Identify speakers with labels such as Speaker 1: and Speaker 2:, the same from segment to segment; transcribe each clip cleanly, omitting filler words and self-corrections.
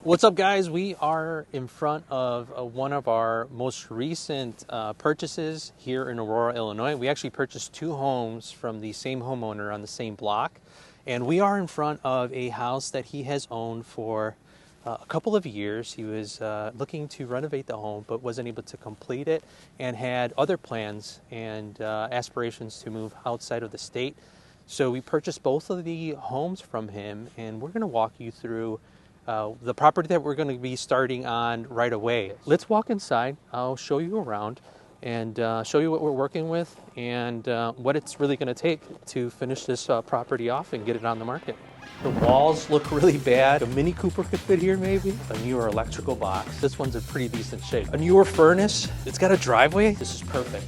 Speaker 1: What's up, guys? We are in front of one of our most recent purchases here in Aurora, Illinois. We actually purchased two homes from the same homeowner on the same block. And we are in front of a house that he has owned for a couple of years. He was looking to renovate the home, but wasn't able to complete it and had other plans and aspirations to move outside of the state. So we purchased both of the homes from him, and we're going to walk you through the property that we're going to be starting on right away. Let's walk inside. I'll show you around and show you what we're working with and what it's really going to take to finish this property off and get it on the market. The walls look really bad. A Mini Cooper could fit here maybe. A newer electrical box. This one's in pretty decent shape. A newer furnace. It's got a driveway. This is perfect.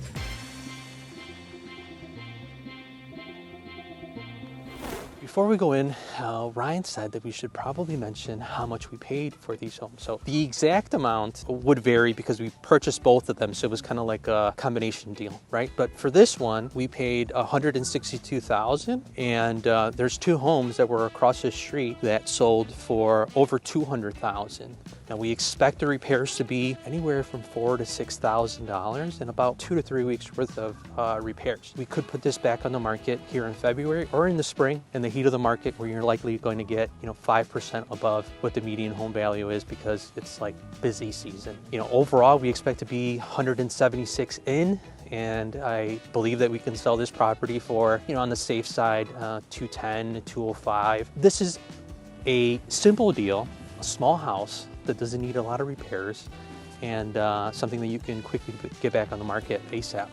Speaker 1: Before we go in, Ryan said that we should probably mention how much we paid for these homes. So the exact amount would vary because we purchased both of them, so it was kind of like a combination deal, right? But for this one, we paid $162,000, and there's two homes that were across the street that sold for over $200,000. Now we expect the repairs to be anywhere from $4,000 to $6,000 and about 2 to 3 weeks worth of repairs. We could put this back on the market here in February or in the spring in the heat of the market, where you're likely going to get 5% above what the median home value is because it's like busy season. Overall we expect to be 176 in, and I believe that we can sell this property for on the safe side 210 205. This is a simple deal, a small house that doesn't need a lot of repairs, and something that you can quickly get back on the market ASAP.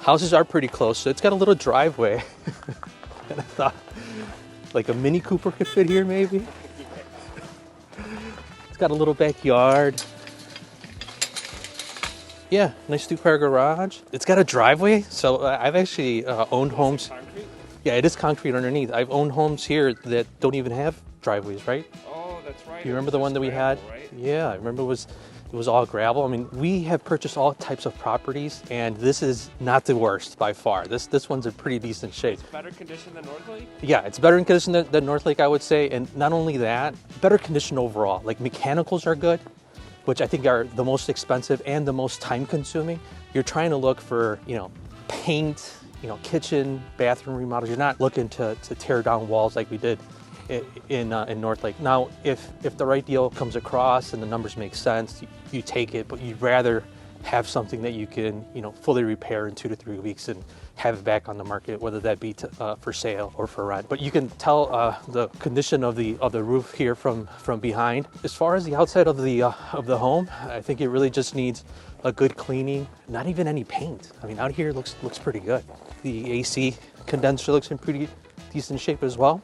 Speaker 1: Houses are pretty close, so it's got a little driveway. And I thought like a Mini Cooper could fit here maybe. It's got a little backyard. Yeah, nice 2-car garage. It's got a driveway. So I've actually owned homes.
Speaker 2: Concrete?
Speaker 1: Yeah, it is concrete underneath. I've owned homes here that don't even have driveways, right?
Speaker 2: Oh, that's right.
Speaker 1: You remember the one that we had?
Speaker 2: Right?
Speaker 1: Yeah, I remember it was all gravel. I mean, we have purchased all types of properties, and this is not the worst by far. This one's in pretty decent shape.
Speaker 2: It's better condition than North Lake?
Speaker 1: Yeah, it's better in condition than North Lake, I would say. And not only that, better condition overall. Like mechanicals are good, which I think are the most expensive and the most time consuming. You're trying to look for, paint, kitchen, bathroom remodels. You're not looking to tear down walls like we did in North Lake. Now, if the right deal comes across and the numbers make sense, you take it, but you'd rather have something that you can, fully repair in 2 to 3 weeks and have it back on the market, whether that be for sale or for rent. But you can tell the condition of the roof here from behind. As far as the outside of the home, I think it really just needs a good cleaning. Not even any paint. I mean, out here it looks pretty good. The AC condenser looks in pretty decent shape as well.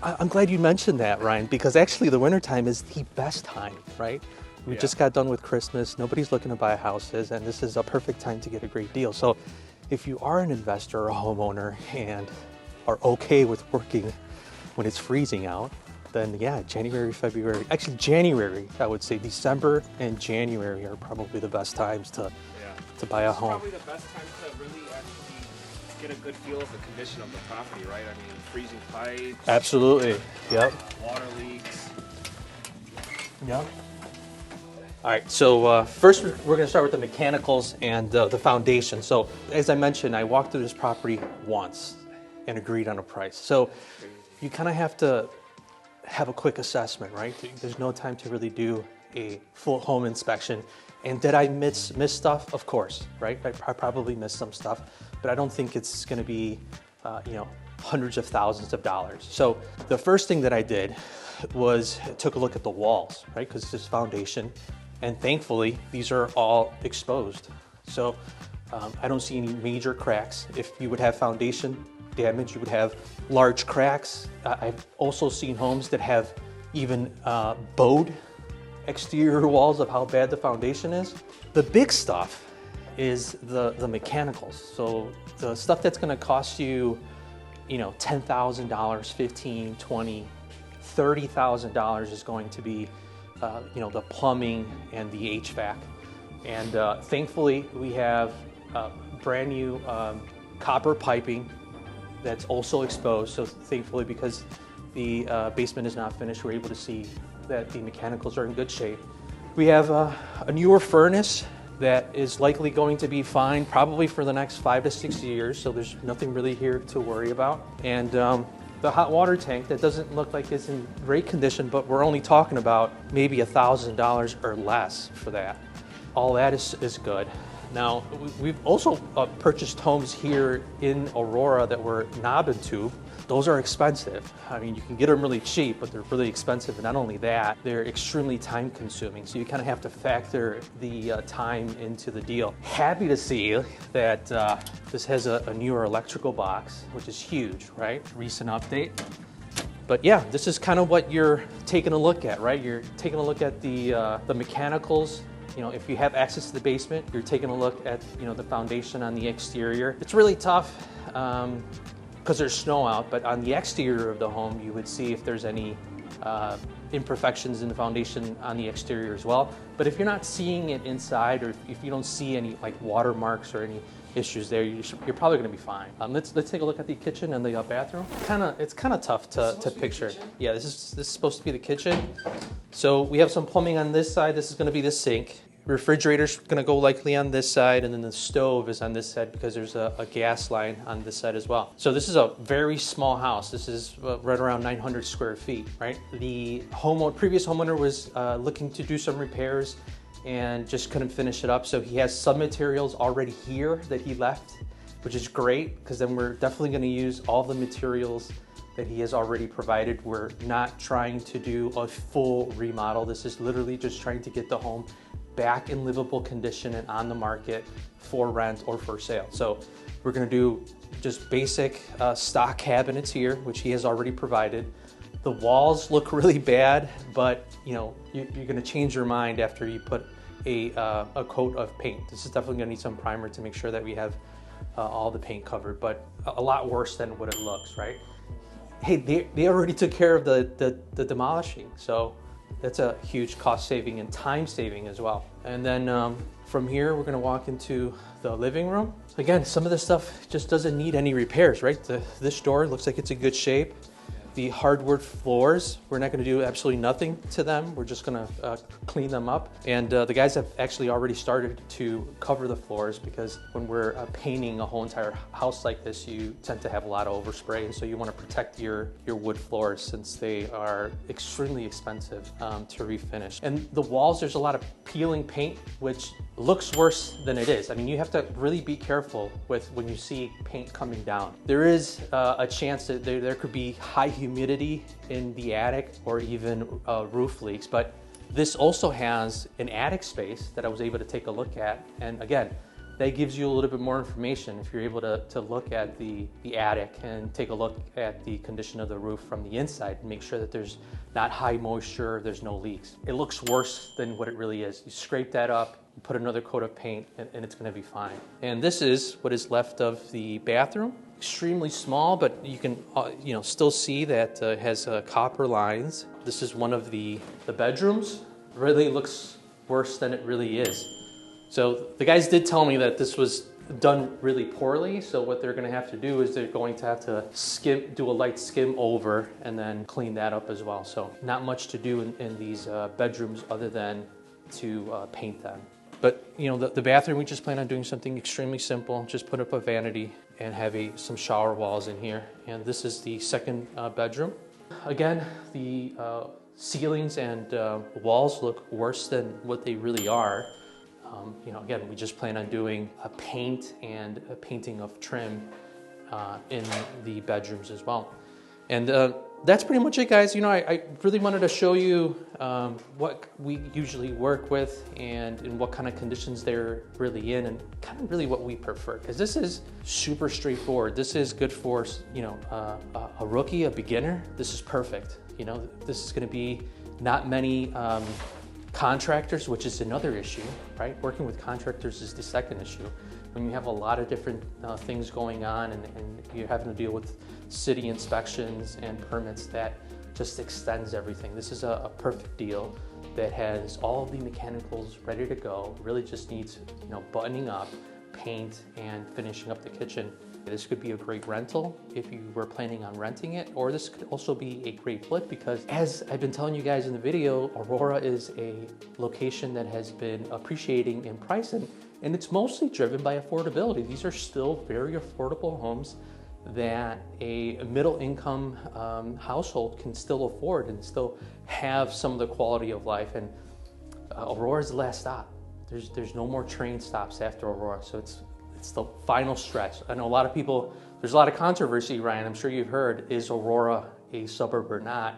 Speaker 1: I'm glad you mentioned that, Ryan, because actually the wintertime is the best time, right? We just got done with Christmas. Nobody's looking to buy houses, and this is a perfect time to get a great deal. So if you are an investor or a homeowner and are okay with working when it's freezing out, then yeah, January, February, actually January, I would say December and January are probably the best times to buy a home.
Speaker 2: Probably the best time to really actually get a good feel of the condition of the property, right? I mean, freezing pipes.
Speaker 1: Absolutely. Yep.
Speaker 2: Water leaks.
Speaker 1: Yep. All right, so first we're going to start with the mechanicals and the foundation. So as I mentioned, I walked through this property once and agreed on a price. So you kind of have to have a quick assessment, right? There's no time to really do a full home inspection. And did I miss stuff? Of course, right? I probably missed some stuff, but I don't think it's going to be, hundreds of thousands of dollars. So the first thing that I did was took a look at the walls, right? Because it's this foundation, and thankfully these are all exposed. So I don't see any major cracks. If you would have foundation damage, you would have large cracks. I've also seen homes that have even bowed exterior walls of how bad the foundation is. The big stuff is the mechanicals. So the stuff that's going to cost you, $10,000, $15,000, $20,000, $30,000 is going to be, the plumbing and the HVAC. And thankfully, we have brand new copper piping that's also exposed. So thankfully, because the basement is not finished, we're able to see that the mechanicals are in good shape. We have a newer furnace that is likely going to be fine probably for the next 5 to 6 years, so there's nothing really here to worry about. And the hot water tank that doesn't look like it's in great condition, but we're only talking about maybe $1,000 or less for that. All that is good. Now, we've also purchased homes here in Aurora that were knob and tube. Those are expensive. I mean, you can get them really cheap, but they're really expensive. And not only that, they're extremely time consuming. So you kind of have to factor the time into the deal. Happy to see that this has a newer electrical box, which is huge, right? Recent update. But yeah, this is kind of what you're taking a look at, right? You're taking a look at the mechanicals. You know, if you have access to the basement, you're taking a look at, you know, the foundation on the exterior. It's really tough because there's snow out, but on the exterior of the home, you would see if there's any imperfections in the foundation on the exterior as well. But if you're not seeing it inside, or if you don't see any like watermarks or any issues there, you're probably going to be fine. Let's take a look at the kitchen and the bathroom. It's kind of tough to picture. Yeah, this is supposed to be the kitchen. So we have some plumbing on this side. This is going to be the sink. Refrigerator's going to go likely on this side, and then the stove is on this side because there's a gas line on this side as well. So this is a very small house. This is right around 900 square feet, right? The previous homeowner was looking to do some repairs and just couldn't finish it up. So he has some materials already here that he left, which is great because then we're definitely going to use all the materials that he has already provided. We're not trying to do a full remodel. This is literally just trying to get the home back in livable condition and on the market for rent or for sale. So we're gonna do just basic stock cabinets here, which he has already provided. The walls look really bad, but you know, you're gonna change your mind after you put a coat of paint. This is definitely gonna need some primer to make sure that we have all the paint covered, but a lot worse than what it looks, right? Hey, they already took care of the demolishing, so that's a huge cost saving and time saving as well. And then from here, we're gonna walk into the living room. Again, some of this stuff just doesn't need any repairs, right? This door looks like it's in good shape. The hardwood floors, we're not gonna do absolutely nothing to them. We're just gonna clean them up. And the guys have actually already started to cover the floors because when we're painting a whole entire house like this, you tend to have a lot of overspray. And so you wanna protect your wood floors since they are extremely expensive to refinish. And the walls, there's a lot of peeling paint, which looks worse than it is. I mean, you have to really be careful with when you see paint coming down. There is a chance that there could be high humidity in the attic or even roof leaks, but this also has an attic space that I was able to take a look at. And again, that gives you a little bit more information if you're able to look at the attic and take a look at the condition of the roof from the inside and make sure that there's not high moisture, there's no leaks. It looks worse than what it really is. You scrape that up, you put another coat of paint, and it's gonna be fine. And this is what is left of the bathroom. Extremely small, but you can still see that it has copper lines. This is one of the bedrooms. Really looks worse than it really is. So the guys did tell me that this was done really poorly. So what they're gonna have to do is they're going to have to do a light skim over and then clean that up as well. So not much to do in these bedrooms other than to paint them. But you know, the bathroom, we just plan on doing something extremely simple. Just put up a vanity and have some shower walls in here. And this is the second bedroom. Again, the ceilings and walls look worse than what they really are. Again, we just plan on doing a paint and a painting of trim in the bedrooms as well. And that's pretty much it, guys. I really wanted to show you what we usually work with and in what kind of conditions they're really in, and kind of really what we prefer, because this is super straightforward. This is good for a rookie, a beginner. This is perfect. This is going to be not many contractors, which is another issue, right? Working with contractors is the second issue. When you have a lot of different things going on and you're having to deal with city inspections and permits, that just extends everything. This is a perfect deal that has all of the mechanicals ready to go. Really just needs buttoning up, paint, and finishing up the kitchen. This could be a great rental if you were planning on renting it, or this could also be a great flip because, as I've been telling you guys in the video, Aurora is a location that has been appreciating in price, and it's mostly driven by affordability. These are still very affordable homes that a middle income household can still afford and still have some of the quality of life. And Aurora is the last stop. There's no more train stops after Aurora, so it's the final stretch. I know a lot of people, there's a lot of controversy, Ryan, I'm sure you've heard, is Aurora a suburb or not?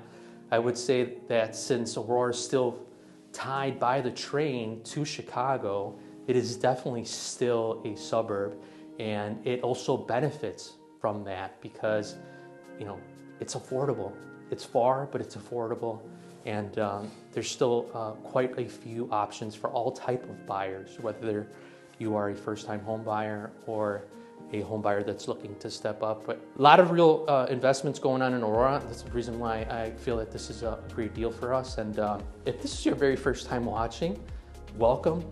Speaker 1: I would say that since Aurora is still tied by the train to Chicago, it is definitely still a suburb, and it also benefits from that because, you know, it's affordable. It's far, but it's affordable, and there's still quite a few options for all type of buyers, whether you are a first-time home buyer or a home buyer that's looking to step up. But a lot of real investments going on in Aurora. That's the reason why I feel that this is a great deal for us. And if this is your very first time watching, welcome.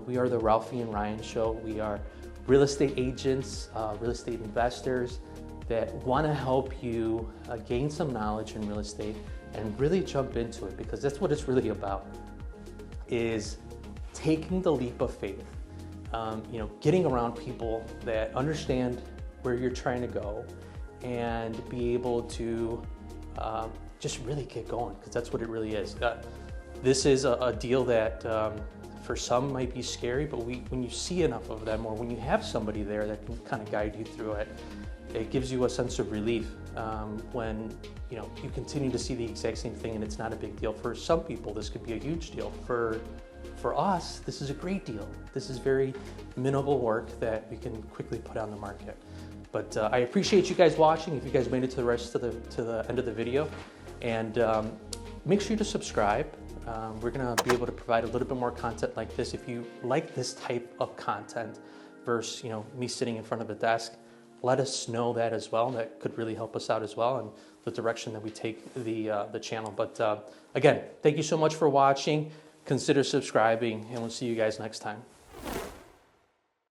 Speaker 1: We are the Ralphie and Ryan Show. We are real estate agents, real estate investors that want to help you gain some knowledge in real estate and really jump into it, because that's what it's really about, is taking the leap of faith. You know, getting around people that understand where you're trying to go and be able to just really get going, because that's what it really is. This is a deal that for some might be scary, but when you see enough of them, or when you have somebody there that can kind of guide you through it, it gives you a sense of relief when you continue to see the exact same thing and it's not a big deal. For some people, this could be a huge deal. For us, this is a great deal. This is very minimal work that we can quickly put on the market. But I appreciate you guys watching. If you guys made it to the end of the video, and make sure to subscribe. We're gonna be able to provide a little bit more content like this. If you like this type of content versus me sitting in front of a desk, let us know that as well. That could really help us out as well, and the direction that we take the channel. But again, thank you so much for watching. Consider subscribing, and we'll see you guys next time.